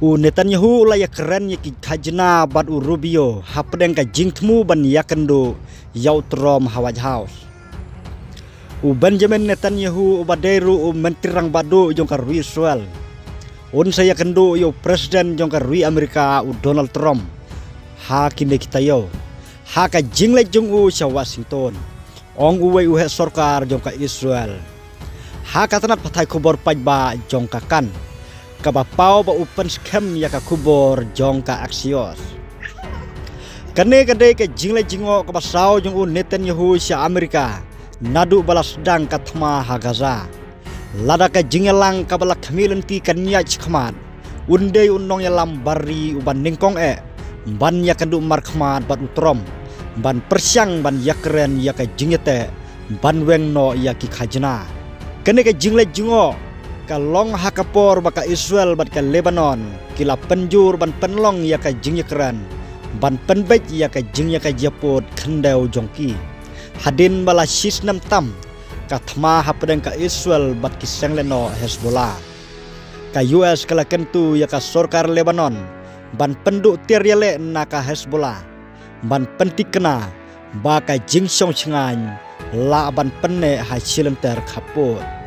Netanyahu la ya keren ya ki khajna bad Rubio hapdeng ka jingtmu ban yakendo yautrom White House. Benjamin Netanyahu baderu mentirang badu jongkar Israel. Saya kendo yo presiden jongkar Amerika Donald Trump. Ha kinde kita yo. Ha ka jingle jong sa Washington. Ong uwe uhe sorkar jongka Israel. Ha katanat patai kubor pajba jongka kan. Kabapau ba open scam ya ka kubor jongka Axios. Kane kade ke jingle jingo kabasau jong Netanyahu sa Amerika. Nadu balas dang katma ha Gaza. Lada ka jingelang kabala kamilanti kanya chikman. Unde unong ya lambari uban ningkong ban ya kandu markman ban utrom. Ban persyang ban yakren ya ka jingete. Ban wengno ya ki khajna. Kane ka jingle jingo kalong hakapor baka Israel bat ka Lebanon. Kila penjur ban penlong ya ka jingyekran. Ban penbej ya ka jingya ka japot khandau jongki. Hadin bala sisnam tam kathma hapdeng ka Israel bat kiseng leno Hezbollah. Ka US kala kentu ya ka sorkar Lebanon ban penduk tiryale na ka Hezbollah. Ban pentikna ba ka jingsong chengan la ban penne ha silenter khapot.